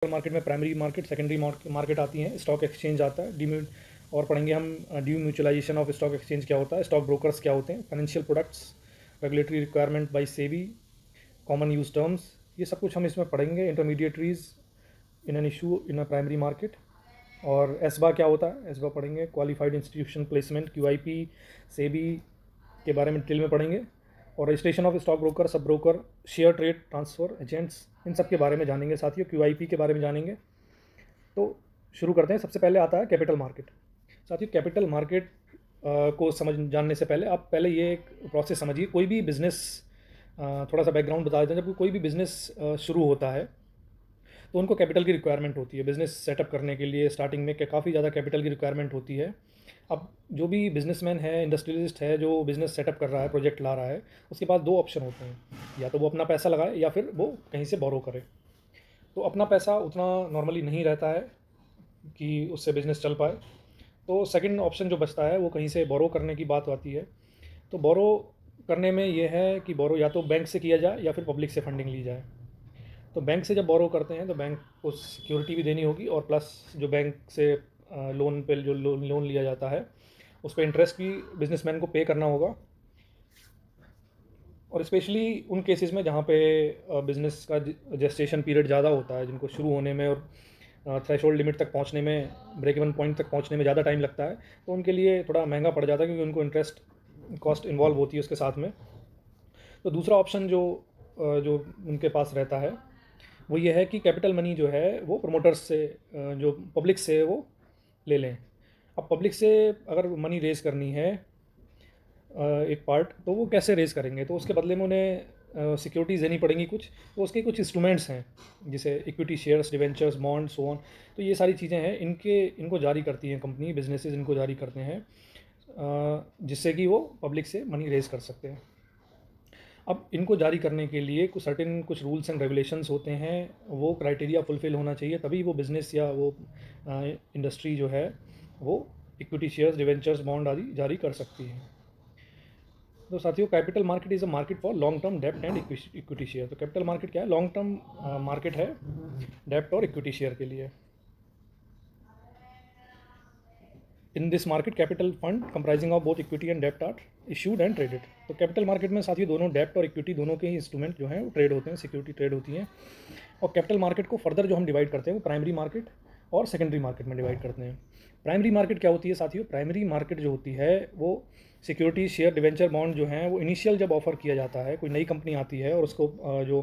Market में primary market, secondary market आती हैं, स्टॉक एक्सचेंज आता है, डीम्यू और पढ़ेंगे हम डीम्यूचुअलाइजेशन ऑफ स्टॉक एक्सचेंज क्या होता है, स्टॉक ब्रोकर्स क्या होते हैं, financial products, regulatory requirement by SEBI, common use terms, ये सब कुछ हम इसमें पढ़ेंगे। Intermediaries in an issue in a primary market. और एसबा क्या होता है, एसबा पढ़ेंगे, qualified institution placement, QIP, SEBI के बारे में डिटेल में पढ़ेंगे। और registration of stock broker, sub broker, share trade transfer agents, इन सब के बारे में जानेंगे साथियों। क्यूआईपी के बारे में जानेंगे। तो शुरू करते हैं। सबसे पहले आता है कैपिटल मार्केट। साथियों कैपिटल मार्केट को जानने से पहले आप पहले ये एक प्रोसेस समझिए। कोई भी बिज़नेस, थोड़ा सा बैकग्राउंड बता देते हैं। जब कोई भी बिज़नेस शुरू होता है तो उनको कैपिटल की रिक्वायरमेंट होती है। बिज़नेस सेटअप करने के लिए स्टार्टिंग में काफ़ी ज़्यादा कैपिटल की रिक्वायरमेंट होती है। अब जो भी बिजनेसमैन है, इंडस्ट्रियलिस्ट है, जो बिज़नेस सेटअप कर रहा है, प्रोजेक्ट ला रहा है, उसके पास दो ऑप्शन होते हैं। या तो वो अपना पैसा लगाए या फिर वो कहीं से बोरो करे। तो अपना पैसा उतना नॉर्मली नहीं रहता है कि उससे बिज़नेस चल पाए। तो सेकंड ऑप्शन जो बचता है वो कहीं से बोरो करने की बात आती है। तो बोरो करने में ये है कि बोरो या तो बैंक से किया जाए या फिर पब्लिक से फंडिंग ली जाए। तो बैंक से जब बोरो करते हैं तो बैंक को सिक्योरिटी भी देनी होगी, और प्लस जो बैंक से लोन पे जो लोन लिया जाता है उस पर इंटरेस्ट भी बिजनेसमैन को पे करना होगा। और स्पेशली उन केसेस में जहाँ पे बिज़नेस का जेस्टेशन पीरियड ज़्यादा होता है, जिनको शुरू होने में और थ्रेशोल्ड लिमिट तक पहुँचने में, ब्रेक इवन पॉइंट तक पहुँचने में ज़्यादा टाइम लगता है, तो उनके लिए थोड़ा महंगा पड़ जाता है क्योंकि उनको इंटरेस्ट कॉस्ट इन्वॉल्व होती है उसके साथ में। तो दूसरा ऑप्शन जो उनके पास रहता है वो ये है कि कैपिटल मनी जो है वो प्रमोटर्स से, जो पब्लिक से वो ले लें। अब पब्लिक से अगर मनी रेज़ करनी है एक पार्ट, तो वो कैसे रेज़ करेंगे? तो उसके बदले में उन्हें सिक्योरिटीज़ देनी पड़ेंगी कुछ। तो उसके कुछ इंस्ट्रूमेंट्स हैं, जैसे equity shares, debentures, bond, so on. तो ये सारी चीज़ें हैं, इनको जारी करती हैं कंपनी, बिजनेसेस इनको जारी करते हैं, जिससे कि वो पब्लिक से मनी रेज़ कर सकते हैं। अब इनको जारी करने के लिए कुछ रूल्स एंड रेगुलेशंस होते हैं। वो क्राइटेरिया फुलफ़िल होना चाहिए, तभी वो बिज़नेस या वो इंडस्ट्री जो है वो इक्विटी शेयर्स, डिवेंचर्स, बॉन्ड आदि जारी कर सकती है। तो साथियों capital market is a market for long term डेप्ट एंड इक्विटी शेयर। तो कैपिटल मार्केट क्या है? लॉन्ग टर्म मार्केट है डेप्ट और इक्विटी शेयर के लिए। In this market capital fund comprising of both equity and डेप्ट आर इशूड एंड ट्रेडेड। तो कैपिटल मार्केट में साथियों दोनों डेप्ट और इक्विटी दोनों के ही इंस्ट्रूमेंट जो हैं वो ट्रेड होते हैं, सिक्योरिटी ट्रेड होती हैं। और कैपिटल मार्केट को फर्दर जो हम डिवाइड करते हैं वो प्राइमरी मार्केट और सेकेंडरी मार्केट में डिवाइड करते हैं। प्राइमरी मार्केट क्या होती है साथियों? प्राइमरी मार्केट जो होती है वो सिक्योरिटी, शेयर, डिवेंचर, बॉन्ड जो हैं वो इनिशियल जब ऑफर किया जाता है, कोई नई कंपनी आती है और उसको जो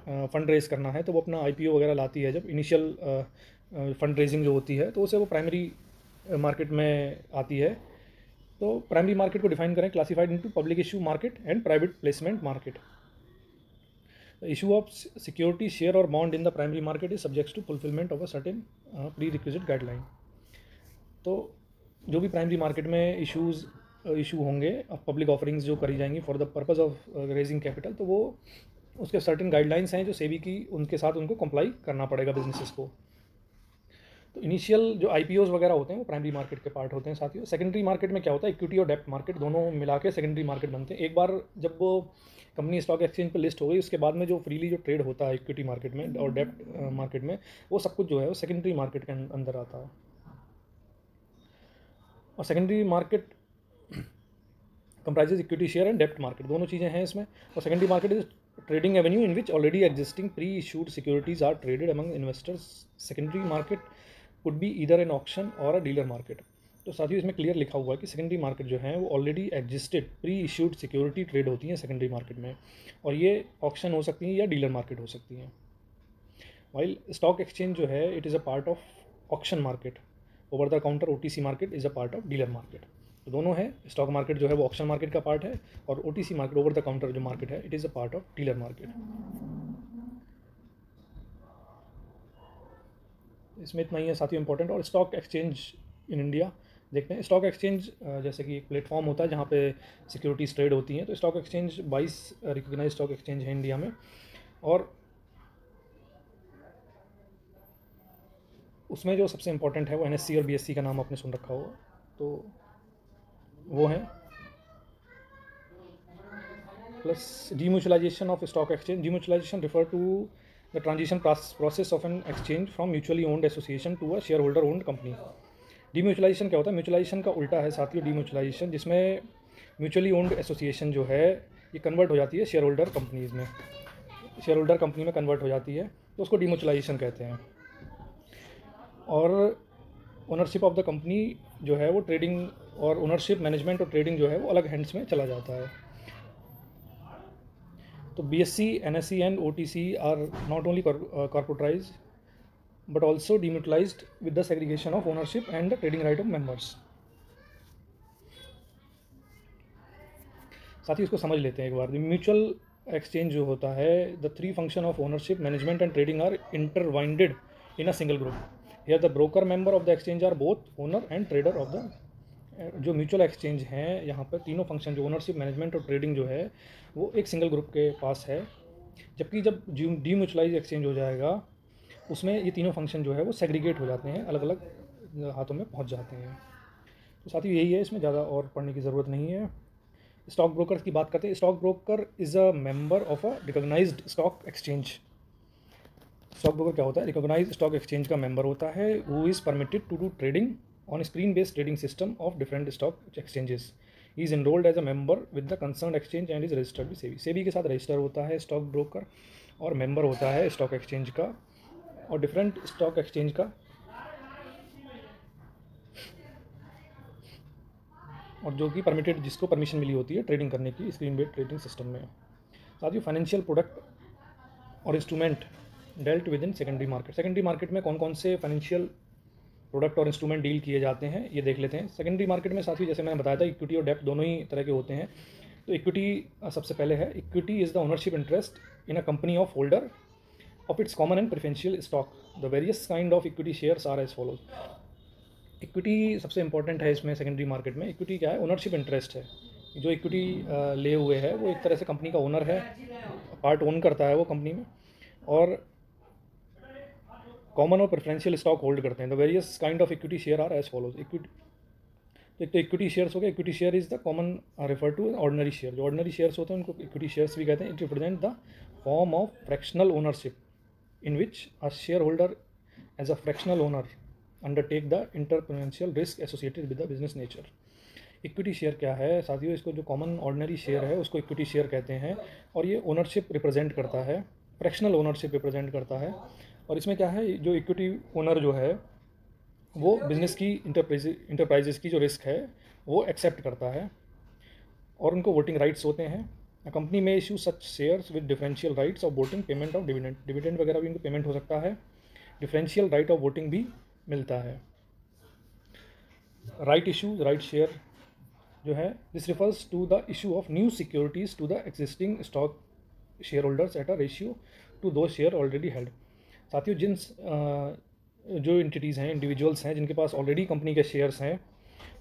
फंड रेज करना है, तो वो अपना आईपीओ वगैरह लाती है, जब इनिशियल फंड रेजिंग जो होती है, तो उसे वो प्राइमरी मार्केट में आती है। तो प्राइमरी मार्केट को डिफाइन करें, classified into public issue market and private placement market. The issue of security, share or bond in the primary market is subject to fulfillment of a certain prerequisite guideline. तो जो भी primary market में issue होंगे, public offerings जो करी जाएंगी for the purpose of raising capital, तो वो उसके सर्टेन गाइडलाइंस हैं जो सेबी की, उनके साथ उनको कंप्लाई करना पड़ेगा बिजनेसेस को। तो इनिशियल जो आईपीओज वगैरह होते हैं वो प्राइमरी मार्केट के पार्ट होते हैं साथियों। सेकेंडरी मार्केट में क्या होता है? इक्विटी और डेप्ट मार्केट दोनों मिला के सेकेंडरी मार्केट बनते हैं। एक बार जब वो कंपनी स्टॉक एक्सचेंज पर लिस्ट हो गई, उसके बाद में जो फ्रीली जो ट्रेड होता है इक्विटी मार्केट में और डेप्ट मार्केट में, वो सब कुछ जो है वो सेकेंडरी मार्केट के अंदर आता है। और secondary market comprises equity share and डेप्ट मार्केट, दोनों चीज़ें हैं इसमें। और secondary market is trading avenue in which already existing pre issued securities are traded among investors. Secondary market could be either an auction or a dealer market. तो साथियों इसमें clear लिखा हुआ है कि सेकेंडरी मार्केट जो है वो already existed pre issued security trade होती हैं सेकेंडरी मार्केट में, और ये ऑक्शन हो सकती हैं या डीलर मार्केट हो सकती हैं। वाइल स्टॉक एक्सचेंज जो है it is a part of auction market, over the counter OTC market is a part of dealer market. तो दोनों है, स्टॉक मार्केट जो है वो ऑक्शन मार्केट का पार्ट है, और OTC market, over the counter जो मार्केट है, it is a part of dealer market. इसमें इतना ही है साथियों इंपॉर्टेंट। और स्टॉक एक्सचेंज इन इंडिया देखते हैं। स्टॉक एक्सचेंज जैसे कि एक प्लेटफॉर्म होता है जहाँ पे सिक्योरिटीज ट्रेड होती हैं। तो stock exchange 22 recognize stock exchange है इंडिया में, और उसमें जो सबसे इंपॉर्टेंट है वो एनएससी और बीएससी का नाम आपने सुन रखा होगा। तो वो है, plus demutualization of stock exchange. Demutualization refer to the transition process of an exchange from mutually owned association to a share holder owned company. Demutualization क्या होता है? म्यूचुअलाइजेशन का उल्टा है साथियों डीम्यूचुअलाइजेशन, जिसमें म्यूचुअली ओन्ड एसोसिएशन जो है ये कन्वर्ट हो जाती है शेयर होल्डर कंपनीज़ में, शेयर होल्डर कंपनी में कन्वर्ट हो जाती है, तो उसको डीम्यूचुअलाइजेशन कहते हैं। और ओनरशिप ऑफ द कंपनी जो है वो ट्रेडिंग और ओनरशिप मैनेजमेंट और ट्रेडिंग जो है वो अलग हैंड्स में चला जाता है। तो BSE, NSE and OTC are not only corporatized but also demutualized with the segregation of ownership and the trading right of members। साथ ही इसको समझ लेते हैं एक बार। म्यूचुअल एक्सचेंज जो होता है, the three function of ownership, management and trading are intertwined in a single group. Here the broker member of the exchange are both owner and trader of the. जो म्यूचुअल एक्सचेंज हैं यहाँ पर तीनों function जो ownership, management और trading जो है वो एक सिंगल ग्रुप के पास है, जबकि जब डीम्यूचुअलाइज एक्सचेंज हो जाएगा उसमें ये तीनों फंक्शन जो है वो सेग्रीगेट हो जाते हैं, अलग अलग हाथों में पहुंच जाते हैं। तो साथ ही यही है, इसमें ज़्यादा और पढ़ने की ज़रूरत नहीं है। स्टॉक ब्रोकर की बात करते हैं। Stock broker is a member of a recognized stock exchange. Stock broker क्या होता है? रिकॉग्नाइज्ड स्टॉक एक्सचेंज का मेंबर होता है, who is permitted to do trading on screen based trading system of different stock exchanges. He is enrolled as a member with the concern exchange and is registered with SEBI. SEBI के साथ register होता है stock broker और member होता है stock exchange का और different stock exchange का, और जो कि परमिटेड, जिसको परमिशन मिली होती है ट्रेडिंग करने की स्क्रीन बेस्ड ट्रेडिंग सिस्टम में। साथ ही फाइनेंशियल प्रोडक्ट और instrument dealt with in secondary market. Secondary market में कौन कौन से फाइनेंशियल प्रोडक्ट और इंस्ट्रूमेंट डील किए जाते हैं ये देख लेते हैं। सेकेंडरी मार्केट में साथ ही जैसे मैंने बताया था इक्विटी और डेप्थ दोनों ही तरह के होते हैं। तो इक्विटी सबसे पहले है। Equity is the ownership interest in a company of holder of its common and preferential stock. The various kind of equity shares are as follows। Equity सबसे इंपॉर्टेंट है इसमें सेकेंडरी मार्केट में। इक्विटी क्या है? Ownership interest है। जो equity ले हुए है वो एक तरह से कंपनी का ओनर है, पार्ट ओन करता है वो कंपनी में, और कॉमन और प्रेफरेंशियल स्टॉक होल्ड करते हैं। The various kind of equity share are as follows. Equity तो एक तो इक्विटी शेयर्स हो गए। Equity share is the common refer to ordinary share. जो ऑर्डिनरी शेयर्स होते हैं उनको इक्विटी शेयर्स भी कहते हैं। It represent the form of fractional ownership in which a shareholder as a fractional owner undertake the entrepreneurial risk associated with the business nature। Equity share क्या है साथियों? इसको जो कॉमन ऑर्डिनरी शेयर है उसको इक्विटी शेयर कहते हैं, और ये ओनरशिप रिप्रेजेंट करता है, फ्रैक्शनल ओनरशिप रिप्रेजेंट करता है। और इसमें क्या है, जो इक्विटी ओनर जो है वो बिजनेस की इंटरप्राइजेस की जो रिस्क है वो एक्सेप्ट करता है, और उनको वोटिंग राइट्स होते हैं। A company may issue such shares with differential rights of voting, payment of dividend। Dividend वगैरह भी इनको पेमेंट हो सकता है, डिफरेंशियल राइट ऑफ वोटिंग भी मिलता है। राइट इशू, राइट शेयर जो है, this refers to the issue of new securities to the existing stock share holders at a ratio to दो शेयर ऑलरेडी हेल्ड। साथियों जिन जो इंटिटीज़ हैं, इंडिविजुअल्स हैं जिनके पास ऑलरेडी कंपनी के शेयर्स हैं,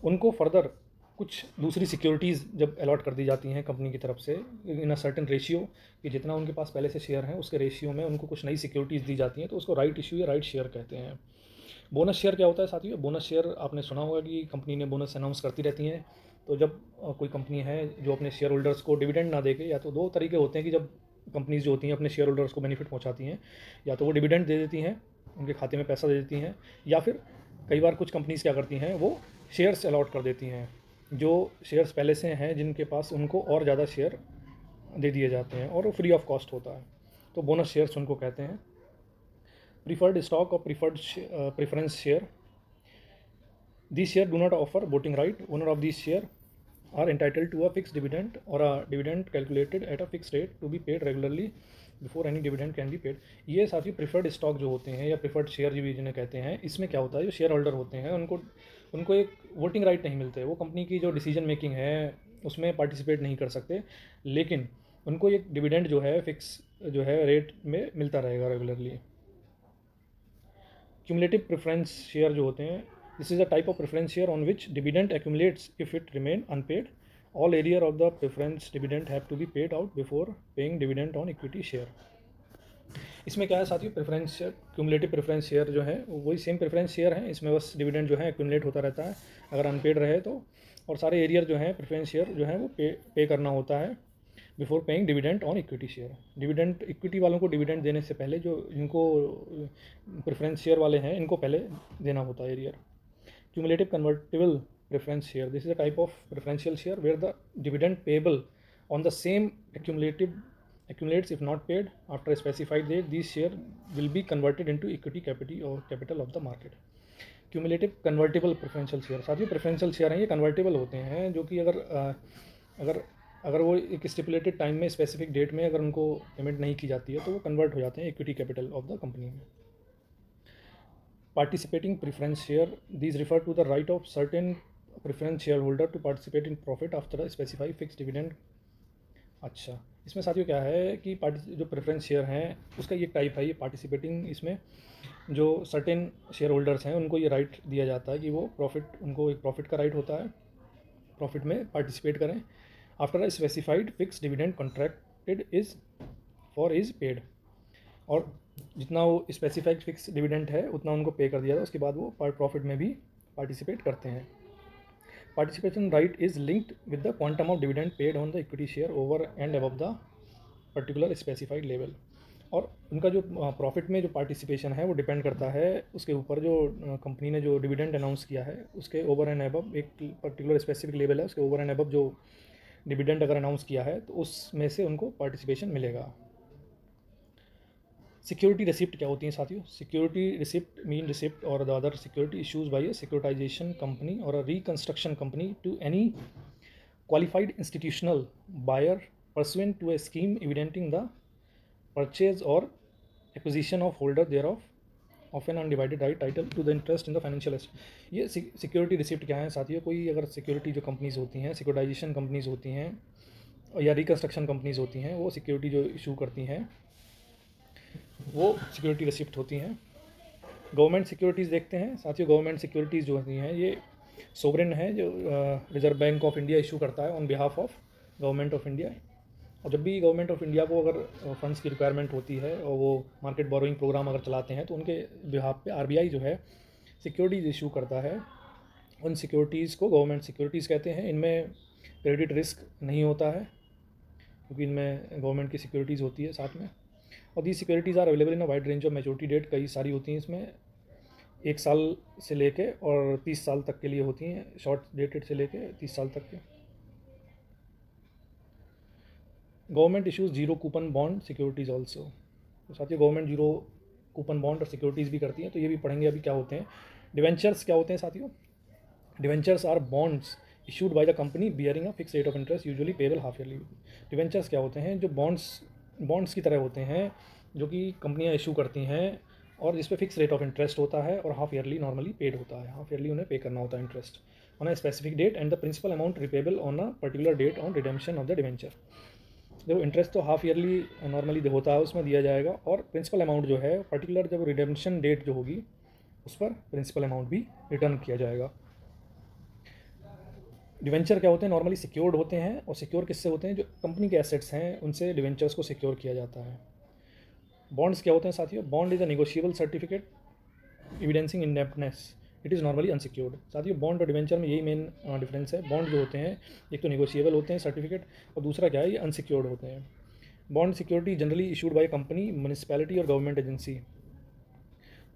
उनको फर्दर कुछ दूसरी सिक्योरिटीज़ जब अलॉट कर दी जाती हैं कंपनी की तरफ से इन अ सर्टेन रेशियो, कि जितना उनके पास पहले से शेयर हैं उसके रेशियो में उनको कुछ नई सिक्योरिटीज़ दी जाती हैं, तो उसको राइट इशू या राइट शेयर कहते हैं। बोनस शेयर क्या होता है साथियों? बोनस शेयर आपने सुना होगा कि कंपनी ने बोनस अनाउंस करती रहती हैं। तो जब कोई कंपनी है जो अपने शेयर होल्डर्स को डिविडेंड ना देके, या तो दो तरीके होते हैं कि जब कंपनीज जो होती हैं अपने शेयर होल्डर्स को बेनिफिट पहुँचाती हैं, या तो वो डिविडेंड दे देती हैं, उनके खाते में पैसा दे देती हैं, या फिर कई बार कुछ कंपनीज क्या करती हैं वो शेयर्स अलॉट कर देती हैं। जो शेयर्स पहले से हैं जिनके पास, उनको और ज़्यादा शेयर दे दिए जाते हैं और वो फ्री ऑफ कॉस्ट होता है, तो बोनस शेयर्स उनको कहते हैं। प्रीफर्ड स्टॉक और preference share, these share do not offer voting right। owner of these share are entitled to a fixed dividend or a dividend calculated at a fixed rate to be paid regularly before any dividend can be paid। ये साथ ही preferred stock जो होते हैं या preferred share भी जिन्हें कहते हैं, इसमें क्या होता है, जो शेयर होल्डर होते हैं उनको एक वोटिंग राइट नहीं मिलते। वो कंपनी की जो डिसीजन मेकिंग है उसमें पार्टिसिपेट नहीं कर सकते, लेकिन उनको एक डिविडेंड जो है फिक्स जो है रेट में मिलता रहेगा रेगुलरली। क्यूमुलेटिव प्रेफरेंस शेयर जो होते हैं, this is a type of preference share on which dividend accumulates if it remain unpaid. All arrear of the preference dividend have to be paid out before paying dividend on equity share. इसमें क्या है साथियों, preference share, cumulative preference share जो है वही same preference share है, इसमें बस डिविडेंड जो है एक्यूमुलेट होता रहता है अगर अनपेड रहे तो, और सारे एरियर जो हैं प्रेफरेंस शेयर जो है वो पे करना होता है before paying dividend on equity share. Dividend equity वालों को डिविडेंड देने से पहले जो इनको प्रेफरेंस शेयर वाले हैं इनको पहले देना होता है arrear. Cumulative convertible preference share, this is a type of preferential share where the dividend payable on the same accumulates if not paid after a specified date. These share will be converted into equity capital of the market. Cumulative convertible preferential share, साथियों preferential share हैं ये convertible होते हैं, जो कि अगर अगर वो एक स्टिपुलेटेड टाइम में स्पेसिफिक डेट में अगर उनको पेमेंट नहीं की जाती है तो वो कन्वर्ट हो जाते हैं equity capital of the company में। Participating preference share, these refer to the right of certain preference share holder to participate in profit after a specify fix dividend. अच्छा, इसमें साथियों क्या है कि जो प्रेफरेंस शेयर हैं उसका ये टाइप है, ये पार्टिसिपेटिंग, इसमें जो सर्टेन शेयर होल्डर्स हैं उनको ये राइट दिया जाता है कि वो उनको एक प्रॉफिट का राइट होता है, प्रॉफिट में पार्टिसिपेट करें after a specified fix dividend contracted is paid, और जितना वो स्पेसिफाइड फिक्स डिविडेंड है उतना उनको पे कर दिया था, उसके बाद वो प्रॉफिट में भी पार्टिसिपेट करते हैं। Participation right is linked with the quantum of dividend paid on the equity share over and above the particular specified level, और उनका जो प्रॉफिट में जो पार्टिसिपेशन है वो डिपेंड करता है उसके ऊपर जो कंपनी ने जो डिविडेंड अनाउंस किया है उसके ओवर एंड अबव, एक पर्टिकुलर स्पेसिफिक लेवल है उसके ओवर एंड अबव जो डिविडेंड अगर अनाउंस किया है तो उसमें से उनको पार्टिसिपेशन मिलेगा। सिक्योरिटी रिसिप्ट क्या होती हैं साथियों? सिक्योरिटी रिसिप्ट मीन रिसिप्ट और the other security issues by a securitization company और a reconstruction company to any qualified institutional buyer pursuant to a scheme evidencing the purchase or acquisition of holder thereof of an undivided right title to the interest in the financial asset। ये security receipt क्या है साथियों? कोई अगर security जो companies होती हैं, securitisation companies होती हैं या रिकंस्ट्रक्शन कंपनीज होती हैं, वो सिक्योरिटी जो इशू करती हैं वो सिक्योरिटी रिसिप्ट होती हैं। गवर्नमेंट सिक्योरिटीज़ देखते हैं साथियों। गवर्नमेंट सिक्योरिटीज़ जो होती हैं ये सोवरेन है, जो reserve bank of India issue करता है on behalf of government of India. और जब भी गवर्नमेंट ऑफ इंडिया को अगर फंड्स की रिक्वायरमेंट होती है और वो मार्केट बोरोइंग प्रोग्राम अगर चलाते हैं तो उनके बिहाफ पे आरबीआई जो है सिक्योरिटीज़ इशू करता है। उन सिक्योरिटीज़ को गवर्नमेंट सिक्योरिटीज़ कहते हैं। इनमें क्रेडिट रिस्क नहीं होता है क्योंकि इनमें गवर्नमेंट की सिक्योरिटीज़ होती है साथ में। और the securities are available in a wide range of maturity date, कई सारी होती हैं इसमें, 1 साल से लेके और 30 साल तक के लिए होती हैं, शॉर्ट डेटेड से लेके 30 साल तक के। Government issues zero coupon bond securities also, तो साथियों गवर्नमेंट जीरो कूपन बॉन्ड और सिक्योरिटीज़ भी करती हैं, तो ये भी पढ़ेंगे अभी क्या होते हैं। डिवेंचर्स क्या होते हैं साथियों? Debentures are bonds issued by the company bearing a fix rate of interest usually payable half yearly. Debentures क्या होते हैं? जो बॉन्ड्स की तरह होते हैं जो कि कंपनियां इशू करती हैं और जिस पे फिक्स रेट ऑफ इंटरेस्ट होता है और हाफ ईयरली नॉर्मली पेड होता है, हाफ ईयरली उन्हें पे करना होता है interest on a specific date and the principal amount repayable on a particular date on redemption of the debenture. देखो इंटरेस्ट तो हाफ ईयरली नॉर्मली होता है, उसमें दिया जाएगा, और प्रिंसिपल अमाउंट जो है पर्टिकुलर जब रिडेम्पशन डेट जो होगी उस पर प्रिंसिपल अमाउंट भी रिटर्न किया जाएगा। डिवेंचर क्या होते हैं? नॉर्मली सिक्योर्ड होते हैं, और सिक्योर किससे होते हैं? जो कंपनी के एसेट्स हैं उनसे डिवेंचर्स को सिक्योर किया जाता है। बॉन्ड्स क्या होते हैं साथियों? Bond is a negotiable certificate evidencing indebtedness, it is normally unsecured. साथियों बॉन्ड और डिवेंचर में यही मेन डिफरेंस है। बॉन्ड जो होते हैं एक तो नेगोशिएबल होते हैं सर्टिफिकेट, और दूसरा क्या है, ये अनसिक्योर्ड होते हैं। Bond security generally issued by company, municipality और गवर्नमेंट एजेंसी।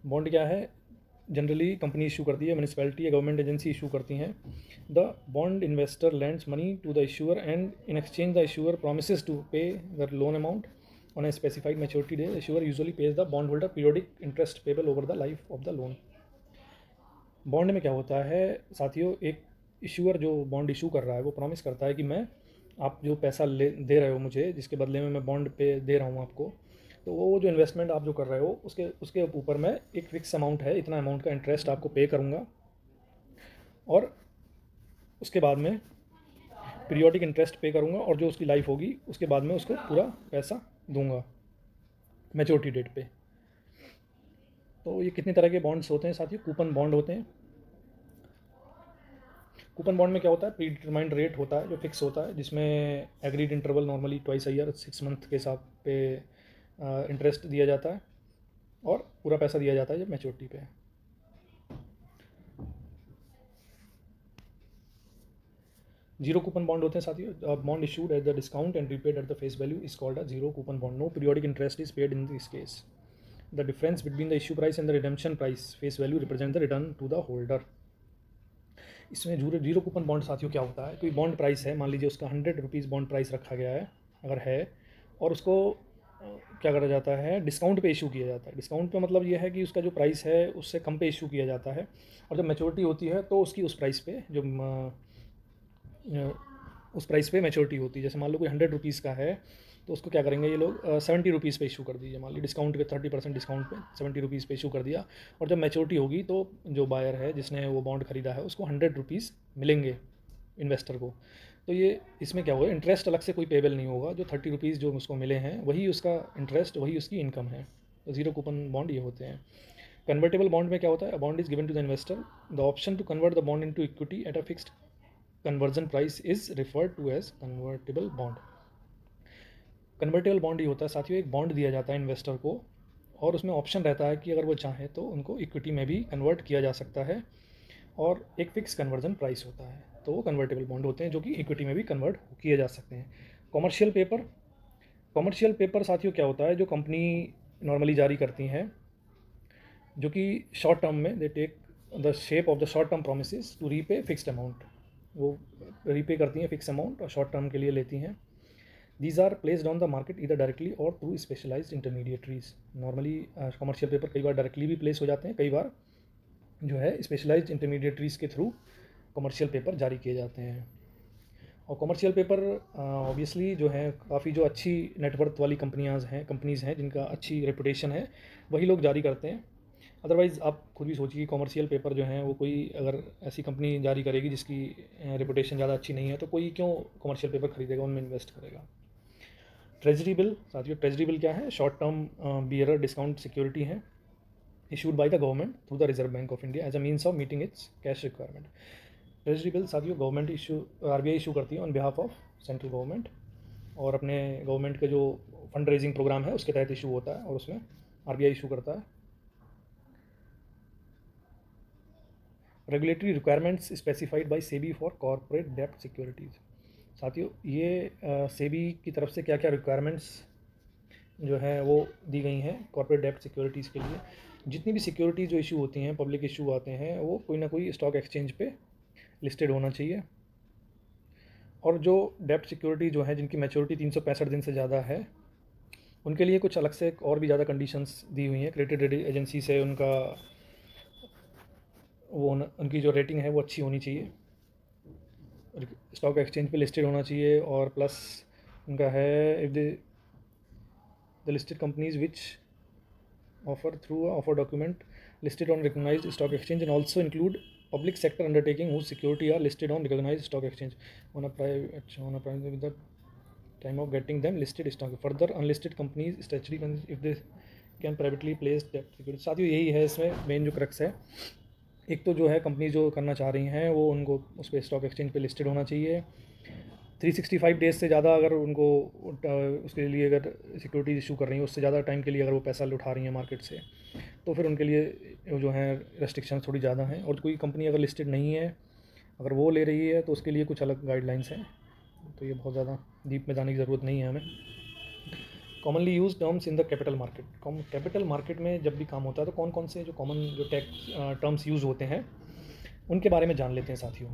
बॉन्ड क्या है? जनरली कंपनी इशू करती है, म्यूनिसिपैलिटी या गवर्नमेंट एजेंसी इशू करती हैं। The bond investor lends money to the issuer and in exchange the issuer promises to pay the loan amount on a specified maturity day. Issuer usually pays the bond holder periodic interest payable over the life of the loan. Bond में क्या होता है साथियों? एक issuer जो bond issue कर रहा है वो प्रॉमिस करता है कि मैं, आप जो पैसा दे रहे हो मुझे, जिसके बदले में मैं बॉन्ड पे दे रहा हूँ आपको, तो वो जो इन्वेस्टमेंट आप जो कर रहे हो उसके ऊपर मैं एक फिक्स अमाउंट है, इतना अमाउंट का इंटरेस्ट आपको पे करूँगा, और उसके बाद में पीरियोडिक इंटरेस्ट पे करूँगा, और जो उसकी लाइफ होगी उसके बाद में उसको पूरा पैसा दूंगा मैच्योरिटी डेट पे। तो ये कितने तरह के बॉन्ड्स होते हैं साथियों? कूपन बॉन्ड होते हैं। कूपन बॉन्ड में क्या होता है? प्री डिटरमाइंड रेट होता है जो फिक्स होता है, जिसमें agreed interval normally twice a year 6 month के हिसाब पे इंटरेस्ट दिया जाता है, और पूरा पैसा दिया जाता है जब मैच्योरिटी पे। जीरो कूपन बॉन्ड होते हैं साथियों, bond issued at the discount and repaid at the face value is called a zero coupon bond, no periodic interest is paid in this case, the difference between the issue price and the redemption price face value represent the return to the holder. इसमें zero coupon bond साथियों क्या होता है, कोई bond price है, मान लीजिए उसका 100 रुपीज़ बॉन्ड प्राइस रखा गया है अगर है, और उसको क्या करा जाता है, डिस्काउंट पे इशू किया जाता है। डिस्काउंट पे मतलब ये है कि उसका जो प्राइस है उससे कम पे इशू किया जाता है, और जब मैच्योरिटी होती है तो उसकी उस प्राइस पे जो उस प्राइस पे मैच्योरिटी होती है। जैसे मान लो कोई 100 रुपीज़ का है तो उसको क्या करेंगे ये लोग 70 रुपीज़ पे इशू कर दीजिए, मान ली डिस्काउंट के 30% डिस्काउंट पे 70 रुपीज़ पे इशू कर दिया, और जब मैच्योरिटी होगी तो जो बायर है जिसने वो बॉन्ड खरीदा है उसको 100 रुपीज़ मिलेंगे इन्वेस्टर को। तो ये इसमें क्या होगा, इंटरेस्ट अलग से कोई पेबल नहीं होगा, जो 30 रुपीज़ जो उसको मिले हैं वही उसका इंटरेस्ट, वही उसकी इनकम है। तो जीरो कूपन बॉन्ड ये होते हैं। कन्वर्टेबल बॉन्ड में क्या होता है, bond is given to the investor, the option to convert the bond into equity at a fixed conversion price is referred to as convertible bond. Convertible bond ये होता है साथियों, एक बॉन्ड दिया जाता है इन्वेस्टर को, और उसमें ऑप्शन रहता है कि अगर वो चाहे तो उनको इक्विटी में भी कन्वर्ट किया जा सकता है, और एक फिक्स कन्वर्जन प्राइस होता है, तो वो कन्वर्टेबल बॉन्ड होते हैं जो कि इक्विटी में भी कन्वर्ट किए जा सकते हैं। कॉमर्शियल पेपर, कॉमर्शियल पेपर साथियों क्या होता है, जो कंपनी नॉर्मली जारी करती हैं, जो कि शॉर्ट टर्म में they take the shape of the short term promise to repay fixed amount, वो रीपे करती हैं फिक्स अमाउंट और शॉर्ट टर्म के लिए लेती हैं। These are placed on the market either directly or through specialised intermediaries. Normally commercial paper कई बार डायरेक्टली भी प्लेस हो जाते हैं, कई बार जो है स्पेशलाइज्ड इंटरमीडिएटरीज के थ्रू कमर्शियल पेपर जारी किए जाते हैं। और कमर्शियल पेपर ऑब्वियसली जो है काफ़ी जो अच्छी नेटवर्थ वाली कंपनीज़ हैं जिनका अच्छी रेपुटेशन है वही लोग जारी करते हैं। अदरवाइज़ आप खुद भी सोचिए, कमर्शियल पेपर जो हैं वो कोई अगर ऐसी कंपनी जारी करेगी जिसकी रेपुटेशन ज़्यादा अच्छी नहीं है तो कोई क्यों कमर्शियल पेपर खरीदेगा, उनमें इन्वेस्ट करेगा। ट्रेजरी बिल साथियों, ट्रेजरी बिल क्या है, short term bearer discount security है, issued by the government through the Reserve Bank of India as a means of meeting its cash requirement. Treasury bill साथियों government RBI issue करती है on behalf of central government, और अपने government के जो fund raising programme है उसके तहत इशू होता है, और उसमें आरबीआई इशू करता है। Regulatory requirements specified by SEBI for corporate डेब्ट सिक्योरिटीज़। साथियों ये सेबी की तरफ से क्या क्या रिक्वायरमेंट्स जो है वो दी गई हैं कॉर्पोरेट डेब्ट सिक्योरिटीज़ के लिए। जितनी भी सिक्योरिटी जो इशू होती हैं, पब्लिक इशू आते हैं, वो कोई ना कोई स्टॉक एक्सचेंज पे लिस्टेड होना चाहिए, और जो डेब्ट सिक्योरिटी जो है जिनकी मैच्योरिटी 365 दिन से ज़्यादा है उनके लिए कुछ अलग से और भी ज़्यादा कंडीशंस दी हुई हैं क्रेडिट रेटिंग एजेंसी से, उनका वो उनकी जो रेटिंग है वो अच्छी होनी चाहिए, स्टॉक एक्सचेंज पे लिस्टेड होना चाहिए, और प्लस उनका है if the listed companies which offer through a offer document listed on recognized stock exchange and also include public sector undertaking whose security are listed on recognized stock exchange on a private with the time of getting them listed stock. Further unlisted companies statutory if they can privately place debt security। साथियों यही है इसमें main जो crux है, एक तो जो है कंपनी जो करना चाह रही हैं वो उनको उस पर स्टॉक एक्सचेंज पे लिस्टेड होना चाहिए, 365 डेज से ज़्यादा अगर उनको उसके लिए अगर सिक्योरिटी इशू कर रही हैं उससे ज़्यादा टाइम के लिए अगर वो पैसा उठा रही हैं मार्केट से तो फिर उनके लिए जो है रेस्ट्रिक्शन थोड़ी ज़्यादा हैं, और कोई कंपनी अगर लिस्टेड नहीं है अगर वो ले रही है तो उसके लिए कुछ अलग गाइडलाइंस हैं, तो ये बहुत ज़्यादा डीप में जाने की ज़रूरत नहीं है हमें। Commonly use terms in the capital market, capital market में जब भी काम होता है तो कौन कौन से जो कॉमन जो टर्म्स यूज़ होते हैं उनके बारे में जान लेते हैं साथियों।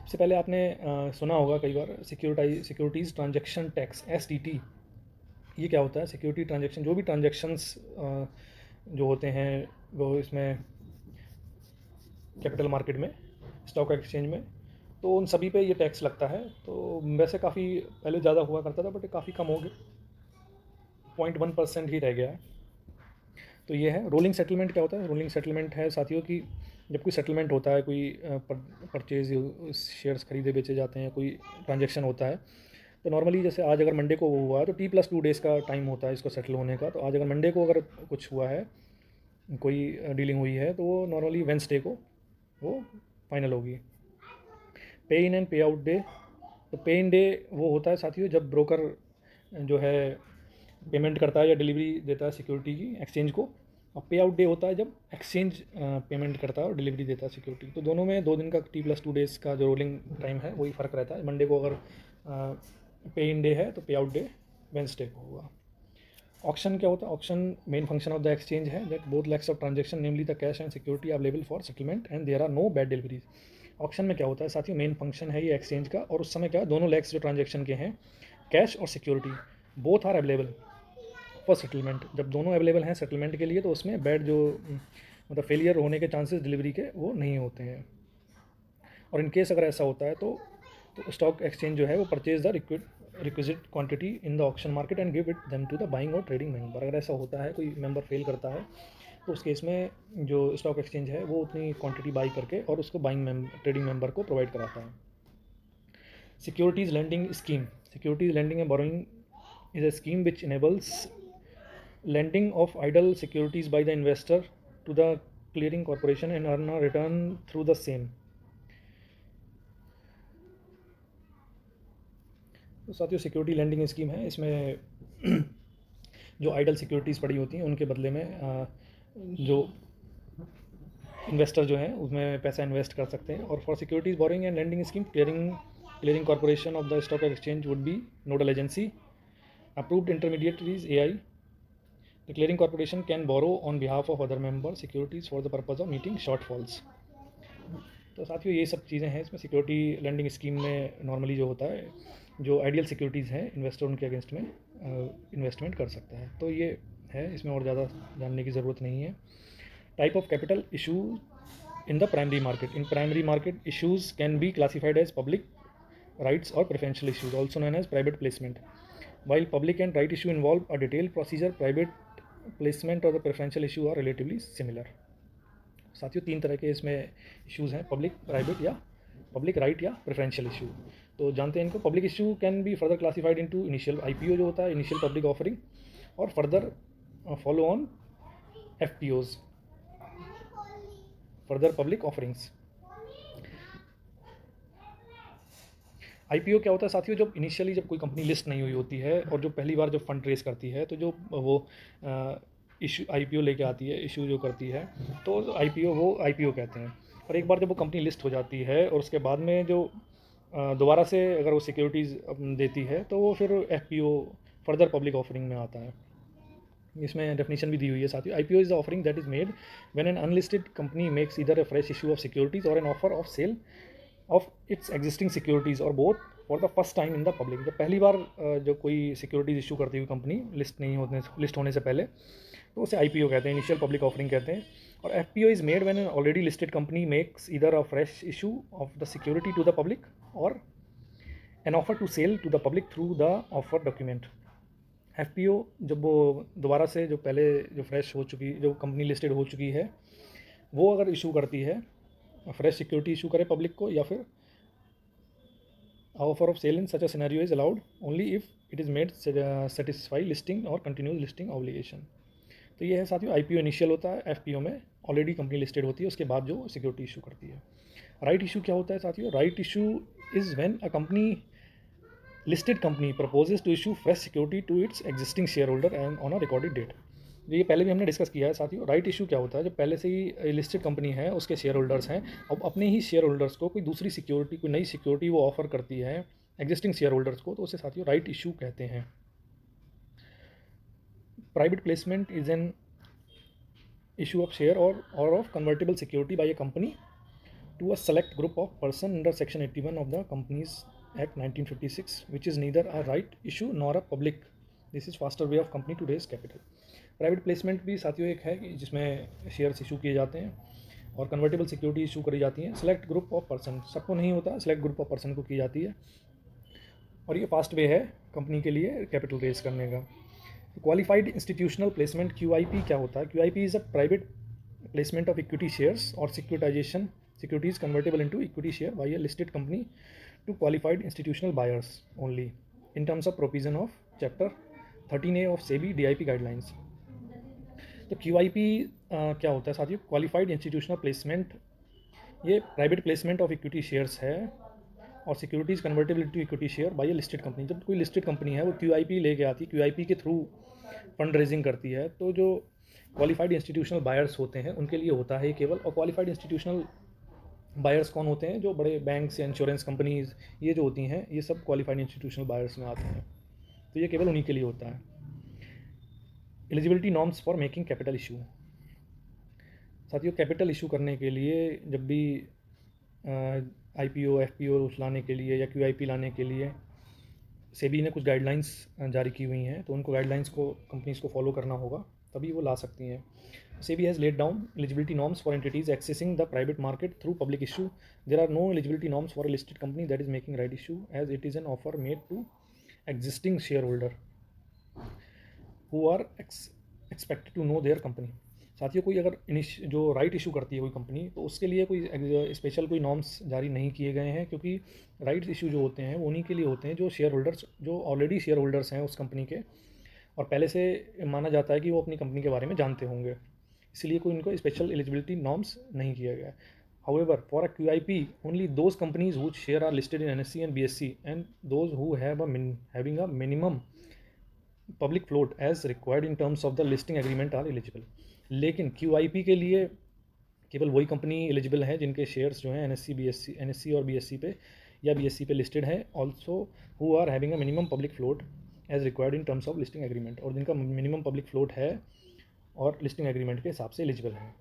सबसे पहले आपने सुना होगा कई बार सिक्योरिटीज़ ट्रांजैक्शन टैक्स STT। ये क्या होता है, सिक्योरिटी ट्रांजैक्शन जो भी ट्रांजैक्शंस जो होते हैं वो इसमें कैपिटल मार्केट में स्टॉक एक्सचेंज में, तो उन सभी पे ये टैक्स लगता है। तो वैसे काफ़ी पहले ज़्यादा हुआ करता था बट काफ़ी कम हो गया, 0.1% ही रह गया है। तो ये है। रोलिंग सेटलमेंट क्या होता है, रोलिंग सेटलमेंट है साथियों की जब कोई सेटलमेंट होता है, कोई परचेज शेयर्स खरीदे बेचे जाते हैं, कोई ट्रांजैक्शन होता है, तो नॉर्मली जैसे आज अगर मंडे को वो हुआ है तो T+2 डेज़ का टाइम होता है इसको सेटल होने का। तो आज अगर मंडे को अगर कुछ हुआ है, कोई डीलिंग हुई है, तो वो नॉर्मली वेंसडे को वो फाइनल होगी। पे इन एंड पे आउट डे, तो पे इन डे वो होता है साथियों जब ब्रोकर जो है पेमेंट करता है या डिलीवरी देता है सिक्योरिटी की एक्सचेंज को, और पे आउट डे होता है जब एक्सचेंज पेमेंट करता है और डिलीवरी देता है सिक्योरिटी। तो दोनों में 2 दिन का T+2 डेज़ का जो रोलिंग टाइम है वही फ़र्क रहता है। मंडे को अगर पे इन डे है तो पे आउट डे वेंसडे को होगा। ऑक्शन क्या होता है? Auction main function of the exchange है that both legs of transaction namely the cash and security are available for settlement and there are no bad deliveries. Auction में क्या होता है साथियों? मेन फंक्शन है ये एक्सचेंज का, और उस समय क्या दोनों लेग्स जो ट्रांजेक्शन के हैं, कैश और security, both are available for settlement. जब दोनों अवेलेबल हैं सेटलमेंट के लिए तो उसमें बैड जो मतलब फेलियर होने के चांसेस डिलीवरी के वो नहीं होते हैं। और इन केस अगर ऐसा होता है तो स्टॉक एक्सचेंज जो है वो purchase the requisite quantity in the auction market and give it them to the buying और ट्रेडिंग मेंबर। अगर ऐसा होता है, कोई मेंबर फेल करता है, तो उस केस में जो स्टॉक एक्सचेंज है वो उतनी क्वांटिटी बाई करके और उसको ट्रेडिंग मेंबर को प्रोवाइड कराता है। Securities lending scheme. Securities lending and borrowing is a scheme which enables lending of idle securities by the investor to the clearing corporation and earn a return through the same। तो साथियों security lending scheme है, इसमें जो idol securities पड़ी होती हैं उनके बदले में जो इन्वेस्टर जो है उसमें पैसा इन्वेस्ट कर सकते हैं। और for securities borrowing and lending scheme clearing corporation of the stock exchange would be nodal agency, approved intermediaries AI। The clearing corporation can borrow on behalf of other member securities for the purpose of meeting shortfalls। तो साथियों ये सब चीज़ें हैं इसमें security lending scheme में। Normally जो होता है, जो आइडियल सिक्योरिटीज़ हैं इन्वेस्टर उनके अगेंस्ट में इन्वेस्टमेंट कर सकता है। तो ये है, इसमें और ज़्यादा जानने की ज़रूरत नहीं है। Type of capital issue in the primary market. In primary market issues can be classified as public rights और preferential issues, also known as private placement. While public and right issue involve a detailed procedure, private placement और the preferential issue are relatively similar। साथियों 3 तरह के इसमें issues हैं, public, private या public right या preferential issue. तो जानते हैं इनको। Public issue can be further classified into initial IPO जो होता है, इनिशियल पब्लिक ऑफरिंग, और further follow on FPOs, further public offerings. IPO क्या होता है साथियों? जब इनिशियली जब कोई कंपनी लिस्ट नहीं हुई होती है और जो पहली बार जब फंड रेस करती है तो जो वो इशू IPO लेके आती है, इशू जो करती है, तो IPO कहते हैं। और एक बार जब वो कंपनी लिस्ट हो जाती है और उसके बाद में जो दोबारा से अगर वो सिक्योरिटीज़ देती है तो वो फिर FPO फर्दर पब्लिक ऑफरिंग में आता है। इसमें डेफिनेशन भी दी हुई है साथियों। IPO is the offering that is made when an unlisted company makes either a fresh issue of securities और an offer of sale of its existing securities और both for the first time in the public. जब पहली बार जो कोई securities issue करती हुई company list होने से पहले, तो उसे IPO कहते हैं, इनिशियल पब्लिक ऑफरिंग कहते हैं। और FPO is made when an already listed company makes either a fresh issue of the security to the public और an offer to sale to the public through the offer document. FPO जब वो दोबारा से जो पहले जो fresh हो चुकी, जो कंपनी लिस्टेड हो चुकी है, वो अगर इशू करती है, फ्रेश सिक्योरिटी इशू करे पब्लिक को, या फिर offer of sale in such a scenario is allowed only if it is made satisfy listing और कंटिन्यूज लिस्टिंग ऑब्लिगेशन। तो ये है साथियों, IPO इनिशियल होता है, FPO में ऑलरेडी कंपनी लिस्टेड होती है, उसके बाद जो सिक्योरिटी इशू करती है। राइट इशू क्या होता है साथियों? Right issue is when a company listed company proposes to issue fresh security to its existing shareholder and on a recorded date। ये पहले भी हमने डिस्कस किया है साथियों। राइट इशू क्या होता है? जब पहले से ही लिस्टेड कंपनी है, उसके शेयर होल्डर्स हैं, अब अपने ही शेयर होल्डर्स को कोई दूसरी सिक्योरिटी, कोई नई सिक्योरिटी वो ऑफर करती है एग्जिस्टिंग शेयर होल्डर्स को, तो उसे साथियों राइट इशू कहते हैं। Private placement is an issue of share और of convertible security by a company to a select group of person under section 81 of the Companies Act 1956, which is neither a right issue nor a public। This is faster way of company to raise capital। Private placement भी साथियों एक है कि जिसमें shares issue किए जाते हैं और कन्वर्टेबल सिक्योरिटी इशू करी जाती हैं सेलेक्ट ग्रुप ऑफ पर्सन, सबको नहीं होता, सेलेक्ट ग्रुप ऑफ पर्सन को की जाती है, और ये फास्ट वे है कंपनी के लिए कैपिटल रेज करने का। क्वालिफाइड इंस्टीट्यूशनल प्लेसमेंट QIP क्या होता है? QIP is a private placement of equity shares और securitisation securities convertible into equity share by a listed company to qualified institutional buyers only in terms of provision of chapter 13A of SEBI DIP guidelines। तो QIP क्या होता है साथियों? Qualified institutional placement, ये private placement of equity shares है और securities convertible to equity share by a listed company. जब कोई लिस्टेड कंपनी है वो QIP लेके आती है, QIP के थ्रू फंड रेजिंग करती है, तो जो क्वालिफाइड इंस्टीट्यूशनल बायर्स होते हैं उनके लिए होता है केवल। और क्वालिफाइड इंस्टीट्यूशनल बायर्स कौन होते हैं? जो बड़े बैंक्स या इंश्योरेंस कंपनीज ये जो होती हैं, ये सब क्वालिफाइड इंस्टीट्यूशनल बायर्स में आते हैं, तो ये केवल उन्हीं के लिए होता है। Eligibility norms for making capital issue. साथियों, कैपिटल इशू करने के लिए जब भी IPO FPO लाने के लिए या QIP लाने के लिए सेबी ने कुछ गाइडलाइंस जारी की हुई हैं, तो उनको गाइडलाइंस को कंपनीज को फॉलो करना होगा, तभी वो ला सकती हैं। SEBI has laid down eligibility norms for entities accessing the private market through public issue. There are no eligibility norms for a listed company that is making right issue, as it is an offer made to existing share holder who are expected to know their company. साथियों, कोई अगर जो right issue करती है कोई company, तो उसके लिए कोई स्पेशल कोई नॉर्म्स जारी नहीं किए गए हैं, क्योंकि राइट इशू जो होते हैं वो उन्हीं के लिए होते हैं जो शेयर होल्डर्स, जो ऑलरेडी शेयर होल्डर्स हैं उस कंपनी के, और पहले से माना जाता है कि वो अपनी कंपनी के बारे में जानते होंगे, इसलिए कोई उनको स्पेशल एलिजिबिलिटी नॉर्म्स नहीं किया गया है। However, for a QIP, only those companies whose share are listed in NSE and BSE and those who have having a minimum public float as required in terms of the listing agreement are eligible। लेकिन QIP के लिए केवल वही company eligible है जिनके shares जो हैं NSE और BSE पे या BSE पे लिस्टेड है, also who are having a minimum public float as required in terms of listing agreement, और जिनका मिनिमम पब्लिक फ्लोट है और लिस्टिंग एग्रीमेंट के हिसाब से एलिजिबल है।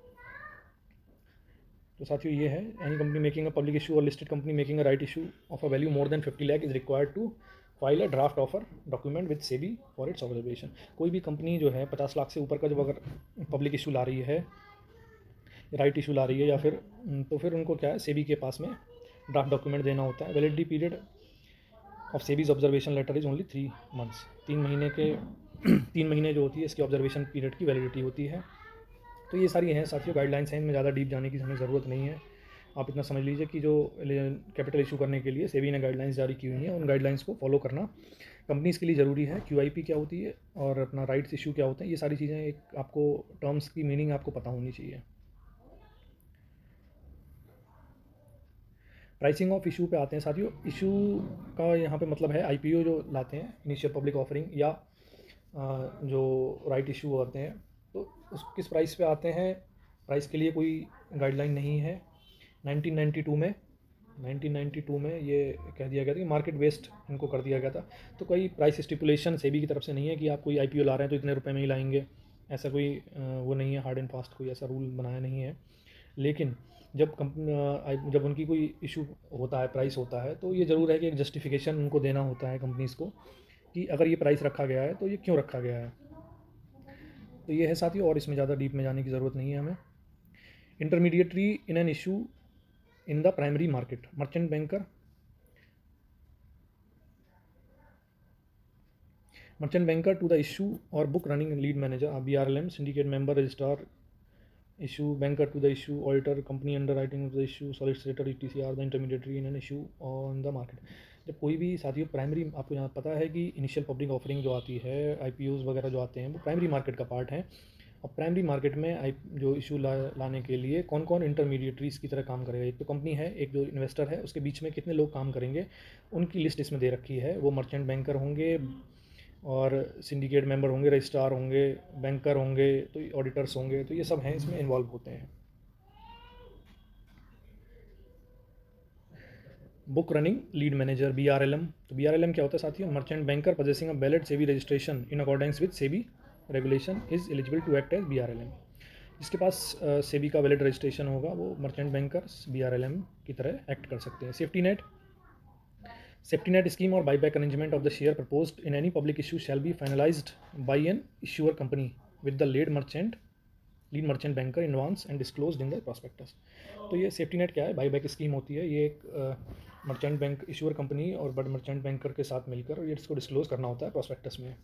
तो साथियों, ये है, any company making a public issue और listed company making a right issue of a value more than 50 lakh is required to file a draft offer document with SEBI for its observation. कोई भी कंपनी जो है 50 लाख से ऊपर का जब अगर पब्लिक इशू ला रही है, राइट इशू ला रही है, या फिर तो फिर उनको क्या है, सेबी के पास में ड्राफ्ट डॉक्यूमेंट देना होता है। Validity period of SEBI's observation letter is only 3 months. 3 महीने के 3 महीने जो होती है इसकी ऑब्जर्वेशन पीरियड की वैलिडिटी होती है। तो ये सारी हैं साथियों गाइडलाइंस हैं, इनमें ज़्यादा डीप जाने की हमें ज़रूरत नहीं है। आप इतना समझ लीजिए कि जो कैपिटल इशू करने के लिए सेबी ने गाइडलाइंस जारी की हुई हैं, उन गाइडलाइंस को फॉलो करना कंपनीज़ के लिए ज़रूरी है। QIP क्या होती है और अपना राइट्स इशू क्या होते हैं, ये सारी चीज़ें एक आपको टर्म्स की मीनिंग आपको पता होनी चाहिए। प्राइसिंग ऑफ इशू पे आते हैं साथियों। इशू का यहाँ पे मतलब है IPO जो लाते हैं, इनिशियल पब्लिक ऑफरिंग, या जो राइट इशू होते हैं, तो उस किस प्राइस पे आते हैं, प्राइस के लिए कोई गाइडलाइन नहीं है। 1992 में ये कह दिया गया था कि मार्केट बेस्ड इनको कर दिया गया था, तो कोई प्राइस स्टिपुलेशन सेबी की तरफ से नहीं है कि आप कोई IPO ला रहे हैं तो इतने रुपए में ही लाएंगे, ऐसा कोई वो नहीं है, हार्ड एंड फास्ट कोई ऐसा रूल बनाया नहीं है। लेकिन जब उनकी कोई इशू होता है, प्राइस होता है, तो ये ज़रूर है कि एक जस्टिफिकेशन उनको देना होता है कंपनीज़ को कि अगर ये प्राइस रखा गया है तो ये क्यों रखा गया है। तो ये है साथियों, और इसमें ज़्यादा डीप में जाने की ज़रूरत नहीं है हमें। Intermediary in an issue in the primary market, merchant banker to the issue और book running lead manager, BRLM, syndicate member, registrar, issue banker to the issue, auditor, company underwriting of the issue, solicitor, etc. are the intermediary in an issue on the market। जब कोई भी साथियों primary, आपको यहाँ पता है कि initial public offering जो आती है, IPOs वगैरह जो आते हैं, वो प्राइमरी मार्केट का पार्ट है। और प्राइमरी मार्केट में जो इशू लाने के लिए कौन कौन इंटरमीडिएटरीज की तरह काम करेगा, एक तो कंपनी है, एक जो इन्वेस्टर है, उसके बीच में कितने लोग काम करेंगे, उनकी लिस्ट इसमें दे रखी है। वो मर्चेंट बैंकर होंगे और सिंडिकेट मेंबर होंगे, रजिस्ट्रार होंगे, बैंकर होंगे, तो ऑडिटर्स होंगे, तो ये सब हैं इसमें इन्वॉल्व होते हैं। Book running lead manager, BRLM। तो BRLM क्या होता है साथियों? Merchant banker possessing a valid SEBI registration in accordance with SEBI regulation is eligible to act as BRLM। जिसके पास सेबी का वैलिड रजिस्ट्रेशन होगा वो मर्चेंट बैंकर्स BRLM की तरह एक्ट कर सकते हैं। Safety net scheme or buyback arrangement of the share proposed in any public issue shall be finalised by an issuer company with the lead merchant banker in advance and disclosed in the prospectus. तो ये safety net क्या है? Buyback scheme होती है, ये एक merchant bank issuer company और बड़े मर्चेंट बैंकर के साथ मिलकर ये इसको डिस्क्लोज करना होता है प्रॉस्पेक्टस में।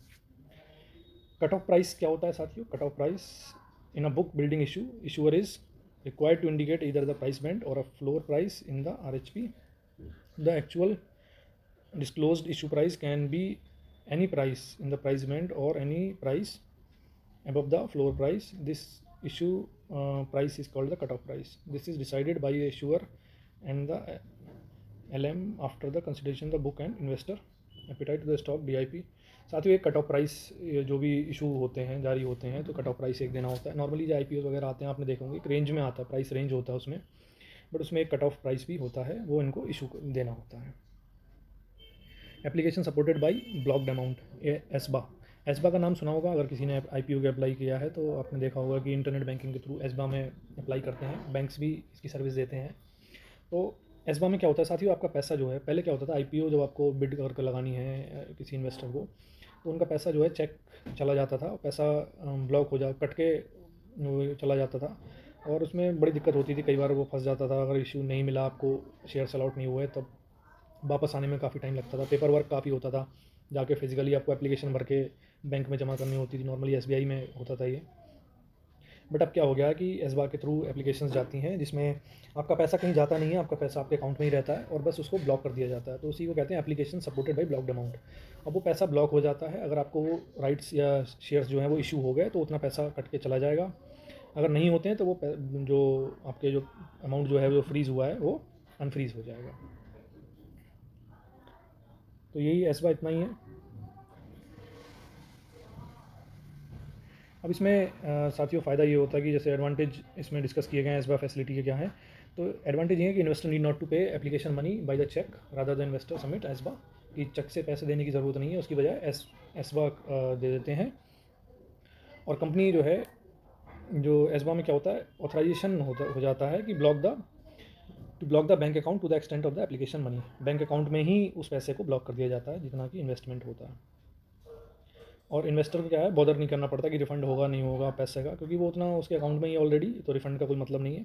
कट ऑफ प्राइस क्या होता है साथियों? Cut off price in a book building issue, issuer is required to indicate either the price band और a floor price in the RHP। The actual disclosed issue price can be any price in the price band or any price above the floor price. This issue price is called the cutoff price. This is decided by the issuer and the LM after the consideration of the book and investor appetite to the stock DIP। साथ ही एक cut off price जो भी issue होते हैं, जारी होते हैं, तो कट ऑफ प्राइस एक देना होता है। नॉर्मली जो IPO वगैरह आते हैं आपने देखा होंगे, एक रेंज में आता है, प्राइस रेंज होता है उसमें, बट उसमें एक कट ऑफ प्राइस भी होता है, वो इनको इशू देना होता है। Application supported by blocked amount, ASBA. ASBA का नाम सुना होगा अगर किसी ने IPO के अप्लाई किया है, तो आपने देखा होगा कि इंटरनेट बैंकिंग के थ्रू एस्बा में अप्लाई करते हैं, बैंक्स भी इसकी सर्विस देते हैं। तो एस्बा में क्या होता है साथियों, आपका पैसा जो है, पहले क्या होता था IPO जब आपको बिड करके लगानी है किसी इन्वेस्टर को, तो उनका पैसा जो है चेक चला जाता था, पैसा ब्लॉक हो जा कट के चला जाता था, और उसमें बड़ी दिक्कत होती थी, कई बार वो फंस जाता था। अगर इशू नहीं मिला आपको, शेयर अलॉट नहीं हुए, तब वापस आने में काफ़ी टाइम लगता था, पेपर वर्क काफ़ी होता था, जाके फिजिकली आपको एप्लीकेशन भर के बैंक में जमा करनी होती थी। नॉर्मली SBI में होता था ये, बट अब क्या हो गया कि एस्बा के थ्रू एप्लीकेशंस जाती हैं जिसमें आपका पैसा कहीं जाता नहीं है, आपका पैसा आपके अकाउंट में ही रहता है और बस उसको ब्लॉक कर दिया जाता है। तो उसी को कहते हैं application supported by blocked amount. अब वो पैसा ब्लॉक हो जाता है, अगर आपको वो राइट्स या शेयर्स जो हैं वो इशू हो गए तो उतना पैसा कट के चला जाएगा, अगर नहीं होते हैं तो वो जो आपके जो अमाउंट जो है जो फ्रीज़ हुआ है वो अनफ्रीज़ हो जाएगा। तो यही एस्बा इतना ही है। अब इसमें साथियों फ़ायदा ये होता है कि जैसे एडवांटेज इसमें डिस्कस किए गए हैं एस्बा फैसिलिटी के क्या है, तो एडवांटेज ये है कि investor need not to pay application money by the cheque rather the investor submit ASBA, कि चेक से पैसे देने की ज़रूरत नहीं है, उसकी बजाय एस्बा दे देते हैं। और कंपनी जो है, जो एस्बा में क्या होता है, ऑथराइजेशन हो जाता है कि block the bank account to the extent of the application money, bank account में ही उस पैसे को ब्लॉक कर दिया जाता है जितना कि इन्वेस्टमेंट होता है। और इन्वेस्टर को क्या है, बॉदर नहीं करना पड़ता कि रिफ़ंड होगा नहीं होगा पैसे का, क्योंकि वो उतना उसके अकाउंट में ही ऑलरेडी, तो रिफ़ंड का कोई मतलब नहीं है।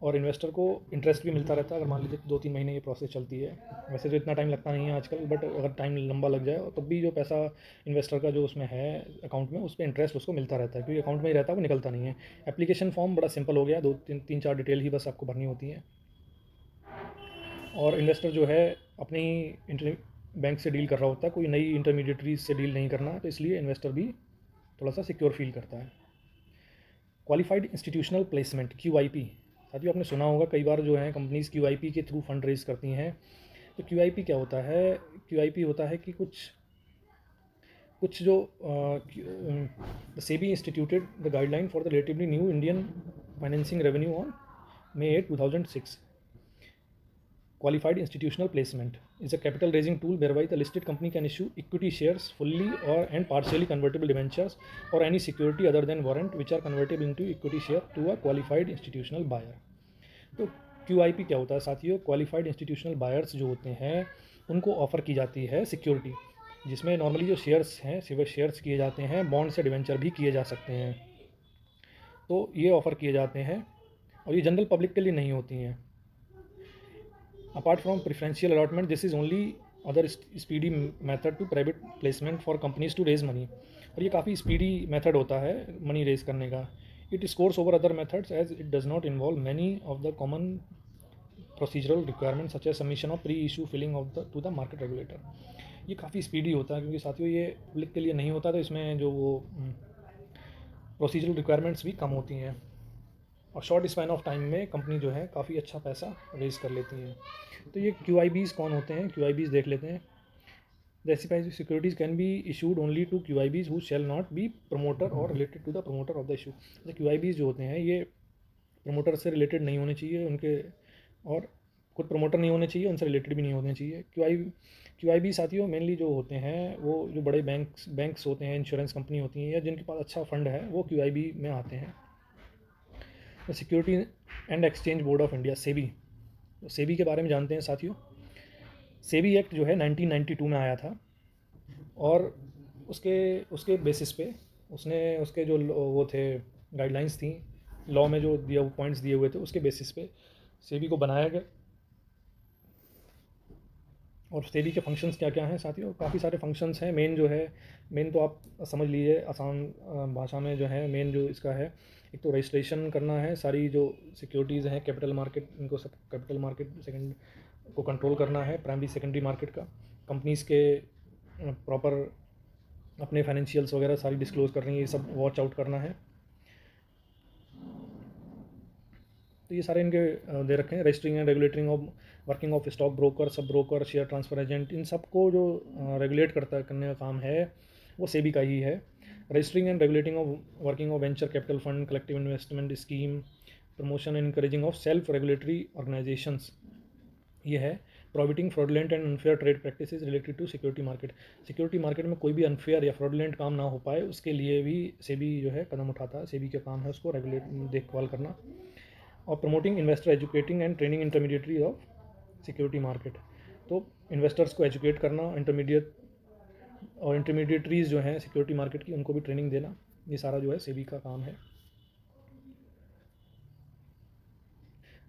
और इन्वेस्टर को इंटरेस्ट भी मिलता रहता है, अगर मान लीजिए 2-3 महीने ये प्रोसेस चलती है। वैसे तो इतना टाइम लगता नहीं है आजकल, बट अगर टाइम लंबा लग जाए तब भी जो पैसा इन्वेस्टर का जो उसमें है अकाउंट में, उस पर इंटरेस्ट उसको मिलता रहता है, क्योंकि अकाउंट में ही रहता है, वो निकलता नहीं है। एप्लीकेशन फॉर्म बड़ा सिंपल हो गया, 2-3-4 डिटेल ही बस आपको भरनी होती है। और इन्वेस्टर जो है अपनी बैंक से डील कर रहा होता है, कोई नई इंटरमीडिएटरीज से डील नहीं करना, तो इसलिए इन्वेस्टर भी थोड़ा सा सिक्योर फील करता है। क्वालिफाइड इंस्टीट्यूशनल प्लेसमेंट QIP, साथियों आपने सुना होगा कई बार जो है कंपनीज़ QIP के थ्रू फंड रेज करती हैं। तो QIP क्या होता है, QIP होता है कि कुछ जो SEBI instituted the guideline for the relatively new Indian financing revenue on May 8, 2006। Qualified institutional placement is a capital raising tool whereby the listed company can issue equity shares, fully or and partially convertible debentures, or any security other than warrant which are convertible into equity share to a qualified institutional buyer। तो QIP क्या होता है साथियों, qualified institutional buyers जो होते हैं उनको offer की जाती है सिक्योरिटी, जिसमें नॉर्मली जो शेयर्स हैं सिर्फ शेयर्स किए जाते हैं, बॉन्ड से डिवेंचर भी किए जा सकते हैं। तो ये ऑफ़र किए जाते हैं और ये जनरल पब्लिक के लिए नहीं होती हैं। Apart from preferential allotment, this is only other speedy method to private placement for companies to raise money। और ये काफ़ी स्पीडी मेथड होता है मनी रेज करने का। It scores over other methods as it does not involve many of the common procedural requirements such as submission of pre-issue filling of the to the market regulator। ये काफ़ी speedy होता है क्योंकि साथियों ये public के लिए नहीं होता, तो इसमें जो वो प्रोसीजरल रिक्वायरमेंट्स भी कम होती हैं और शॉर्ट स्पैन ऑफ टाइम में कंपनी जो है काफ़ी अच्छा पैसा रेज कर लेती है। तो ये QIBs कौन होते हैं, QIBs देख लेते हैं। The specified securities can be issued only to QIBs who shall not be promoter और related to the promoter of the issue. तो QIBs जो होते हैं ये प्रमोटर से रिलेटेड नहीं होने चाहिए उनके, और खुद प्रमोटर नहीं होने चाहिए, उनसे रिलेटेड भी नहीं होने चाहिए। QIB साथियों मेनली जो होते हैं वो जो बड़े बैंक्स होते हैं, इंश्योरेंस कंपनी होती हैं, या जिनके पास अच्छा फंड है वो QIB में आते हैं। Security and exchange board of India SEBI, तो सेबी के बारे में जानते हैं साथियों। सेबी एक्ट जो है 1992 में आया था और उसके बेसिस पे उसके जो वो थे गाइडलाइंस थी, लॉ में जो दिया पॉइंट्स दिए हुए थे उसके बेसिस पे सेबी को बनाया गया। और सेबी के फंक्शंस क्या क्या हैं साथियों, काफ़ी सारे फंक्शंस हैं। मेन तो आप समझ लीजिए आसान भाषा में जो है, मेन जो इसका है, एक तो रजिस्ट्रेशन करना है, सारी जो सिक्योरिटीज़ हैं कैपिटल मार्केट, इनको सब कैपिटल मार्केट सेकंड को कंट्रोल करना है, प्राइमरी सेकेंडरी मार्केट का, कंपनीज़ के प्रॉपर अपने फाइनेंशियल्स वगैरह सारी डिस्क्लोज़ कर रही है, ये सब वॉच आउट करना है। तो ये सारे इनके दे रखे हैं। Registering and regulating of working of stock broker, sub broker, share transfer agent, इन सबको जो रेगुलेट करने का काम है वो सेबी का ही है। Registering and regulating of working of venture capital fund, collective investment scheme, promotion and encouraging of self regulatory organisations, ये है। Prohibiting fraudulent and unfair trade practices related to security market, security market में कोई भी unfair या fraudulent काम ना हो पाए उसके लिए भी सेबी जो है कदम उठाता है। सेबी का काम है उसको रेगुलेट देखभाल करना। और promoting investor educating and training intermediary of security market, तो इन्वेस्टर्स को एजुकेट करना, इंटरमीडिएट और इंटरमीडिएटरीज जो हैं सिक्योरिटी मार्केट की उनको भी ट्रेनिंग देना, ये सारा जो है सेबी का काम है।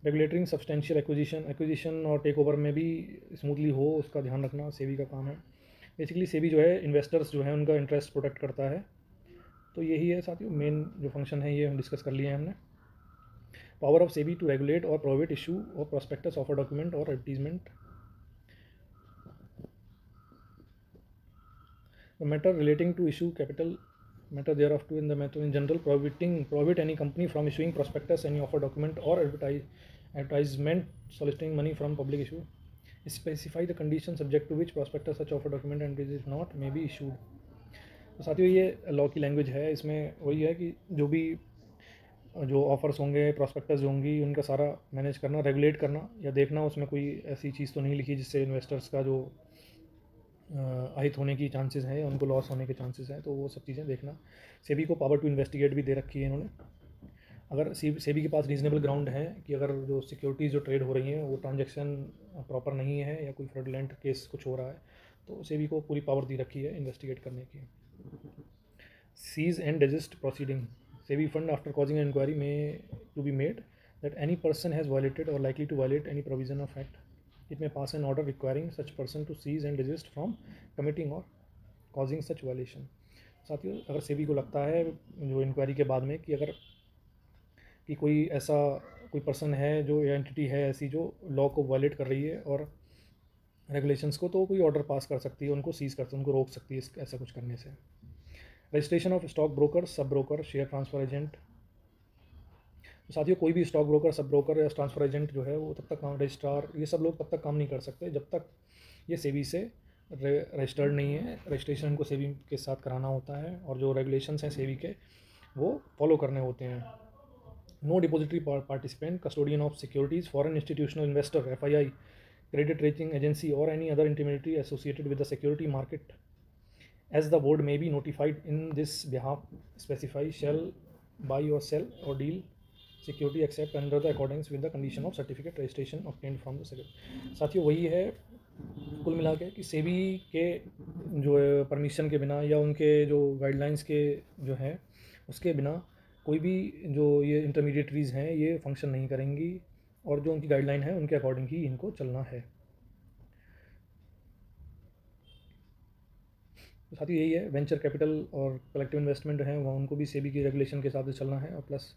रेगुलेटिंग सब्सटेंशियल एक्विजिशन और टेक ओवर में भी स्मूथली हो उसका ध्यान रखना सेबी का काम है। बेसिकली सेबी जो है इन्वेस्टर्स जो है उनका इंटरेस्ट प्रोटेक्ट करता है। तो यही है साथियों मेन जो फंक्शन है, ये हम डिस्कस कर लिए हैं हमने। Power of SEBI to regulate और प्रोहिबिट इशू और प्रोस्पेक्टस ऑफर डॉक्यूमेंट और advertisement. The matter relating to issue capital matter thereof to in the matter in general prohibit any company from issuing prospectus, any offer document or advertisement soliciting money from public issue. Specify the conditions subject to which prospectus such offer document and is not may be issued. तो साथियों ये law की language है, इसमें वही है कि जो ऑफर्स होंगे, प्रॉस्पेक्टस जो होंगी, उनका सारा मैनेज करना, रेगुलेट करना या देखना उसमें कोई ऐसी चीज़ तो नहीं लिखी जिससे इन्वेस्टर्स का जो अहित होने की चांसेस हैं, उनको लॉस होने के चांसेस हैं, तो वो सब चीज़ें देखना। सेबी को पावर टू इन्वेस्टिगेट भी दे रखी है इन्होंने। अगर सेबी के पास रीजनेबल ग्राउंड है कि अगर जो सिक्योरिटीज़ जो ट्रेड हो रही हैं वो ट्रांजैक्शन प्रॉपर नहीं है या कोई फ्रॉडलेंट केस कुछ हो रहा है, तो सेबी को पूरी पावर दी रखी है इन्वेस्टिगेट करने की। Cease and desist proceeding, SEBI found after causing an inquiry में to be made that any person has violated और likely to violate any provision of act, it may pass an order requiring such person to cease and desist from committing or causing such violation। साथियों अगर सेबी को लगता है जो inquiry के बाद में कि अगर कि कोई ऐसा कोई पर्सन है जो या एंटिटी है ऐसी जो लॉ को वायलेट कर रही है और रेगुलेशंस को, तो कोई ऑर्डर पास कर सकती है, उनको सीज कर उनको रोक सकती है ऐसा कुछ करने से। Registration of stock broker, sub broker, share transfer agent, तो साथियों कोई भी स्टॉक ब्रोकर, सब ब्रोकर या ट्रांसफर एजेंट जो है वो तब तक काम, रजिस्ट्रार, ये सब लोग तब तक काम नहीं कर सकते जब तक ये सेबी से रजिस्टर्ड नहीं है। रजिस्ट्रेशन इनको सेबी के साथ कराना होता है और जो रेगुलेशंस हैं सेबी के वो फॉलो करने होते हैं। No depository participant, custodian of securities, foreign institutional investor, FII, credit rating agency or any other intermediary associated with the security market as the board may be notified in this behalf specify shall buy or sell or deal security except under the accordance with the condition of certificate registration obtained from the security. साथियों वही है कुल मिला के कि सेबी के जो permission के बिना या उनके जो गाइडलाइंस के जो हैं उसके बिना कोई भी जो ये इंटरमीडिएटरीज़ हैं ये फंक्शन नहीं करेंगी और जो उनकी गाइडलाइन है उनके अकॉर्डिंग ही इनको चलना है। तो साथियों यही है, वेंचर कैपिटल और कलेक्टिव इन्वेस्टमेंट हैं वहाँ उनको भी सेबी की रेगुलेशन के हिसाब से चलना है। और प्लस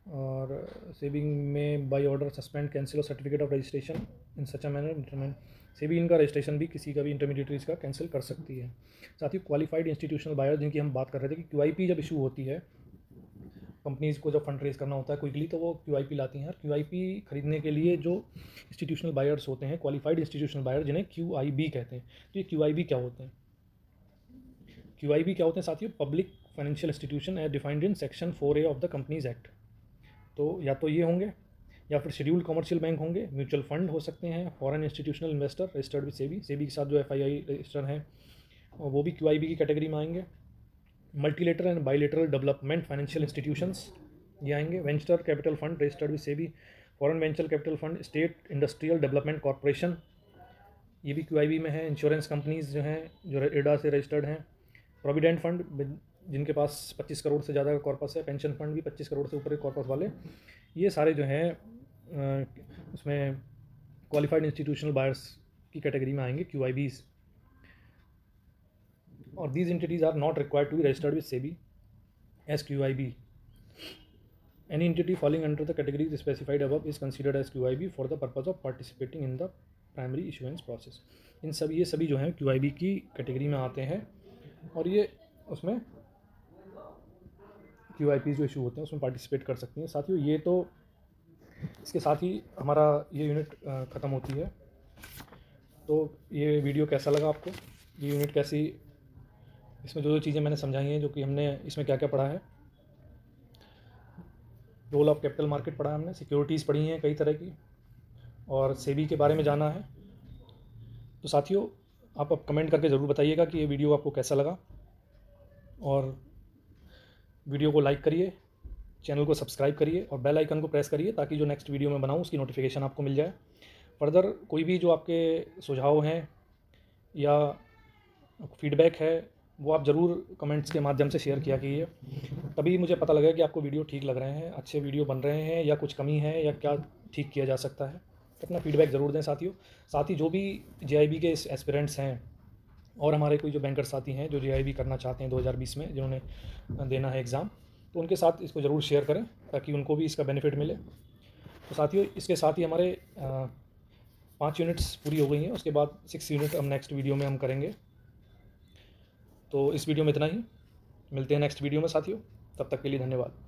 और सेबी में बाय ऑर्डर सस्पेंड कैंसिल और certificate of registration in such a manner, SEBI इनका रजिस्ट्रेशन भी किसी का भी इंटरमीडिएटरीज का कैंसिल कर सकती है। साथ ही क्वालिफाइड इंस्टीट्यूशनल बायर जिनकी हम बात कर रहे थे कि QIP जब इशू होती है कंपनीज़ को, जब फंड रेज करना होता है क्विकली, तो वो QIP लाती हैं। और QIP खरीदने के लिए जो इंस्टीट्यूशनल बायर्स होते हैं, क्वालिफाइड इंस्टीट्यूशनल बायर जिन्हें QIB कहते हैं, तो ये QIB क्या होते हैं? QIB क्या होते हैं साथियों? Public financial institution as defined in section 4A of the companies act. तो या तो ये होंगे या फिर शेड्यूल्ड कमर्शियल बैंक होंगे, म्यूचुअल फंड हो सकते हैं, foreign institutional investor registered with SEBI, SEBI के साथ जो FII रजिस्टर हैं और वो भी QIB की कैटेगरी में आएंगे। Multilateral and bilateral development financial institutions ये आएंगे। Venture capital fund registered with SEBI, foreign venture capital fund, state industrial development corporation ये भी QIB में है। इंश्योरेंस कंपनीज जो हैं जो IRDA से रजिस्टर्ड हैं। प्रोविडेंट फंड जिनके पास 25 करोड़ से ज़्यादा का कॉर्पस है, पेंशन फंड भी 25 करोड़ से ऊपर के कॉर्पस वाले, ये सारे जो हैं उसमें क्वालिफाइड इंस्टीट्यूशनल बायर्स की कैटेगरी में आएंगे QIBs। और these entities are not required to be registered with SEBI as QIB। Any entity falling under the categories specified above is considered as QIB for the purpose of participating in the primary issuance process. ये सभी जो हैं QIB की category में आते हैं और ये उसमें QIP जो इशू होते हैं उसमें पार्टिसिपेट कर सकती हैं। साथियों ये तो इसके साथ ही हमारा ये यूनिट ख़त्म होती है। तो ये वीडियो कैसा लगा आपको, ये यूनिट कैसी, इसमें जो चीज़ें मैंने समझाई हैं, जो कि हमने इसमें क्या क्या पढ़ा है, रोल ऑफ कैपिटल मार्केट पढ़ा है हमने, सिक्योरिटीज़ पढ़ी हैं कई तरह की, और सेबी के बारे में जाना है। तो साथियों, आप अब कमेंट करके ज़रूर बताइएगा कि ये वीडियो आपको कैसा लगा, और वीडियो को लाइक करिए, चैनल को सब्सक्राइब करिए और बेल आइकन को प्रेस करिए, ताकि जो नेक्स्ट वीडियो मैं बनाऊँ उसकी नोटिफिकेशन आपको मिल जाए। फर्दर कोई भी जो आपके सुझाव हैं या फीडबैक है, वो आप ज़रूर कमेंट्स के माध्यम से शेयर किया कीजिए, तभी मुझे पता लगेगा कि आपको वीडियो ठीक लग रहे हैं, अच्छे वीडियो बन रहे हैं, या कुछ कमी है, या क्या ठीक किया जा सकता है। तो अपना फीडबैक ज़रूर दें साथियों। साथ ही जो भी JIB के एस्पिरेंट्स हैं और हमारे कोई जो बैंकर साथी हैं जो JIB करना चाहते हैं 2020 में, जिन्होंने देना है एग्ज़ाम, तो उनके साथ इसको ज़रूर शेयर करें ताकि उनको भी इसका बेनिफिट मिले। तो साथियों, इसके साथ ही हमारे 5 यूनिट्स पूरी हो गई हैं, उसके बाद 6 यूनिट हम नेक्स्ट वीडियो में हम करेंगे। तो इस वीडियो में इतना ही, मिलते हैं नेक्स्ट वीडियो में साथियों, तब तक के लिए धन्यवाद।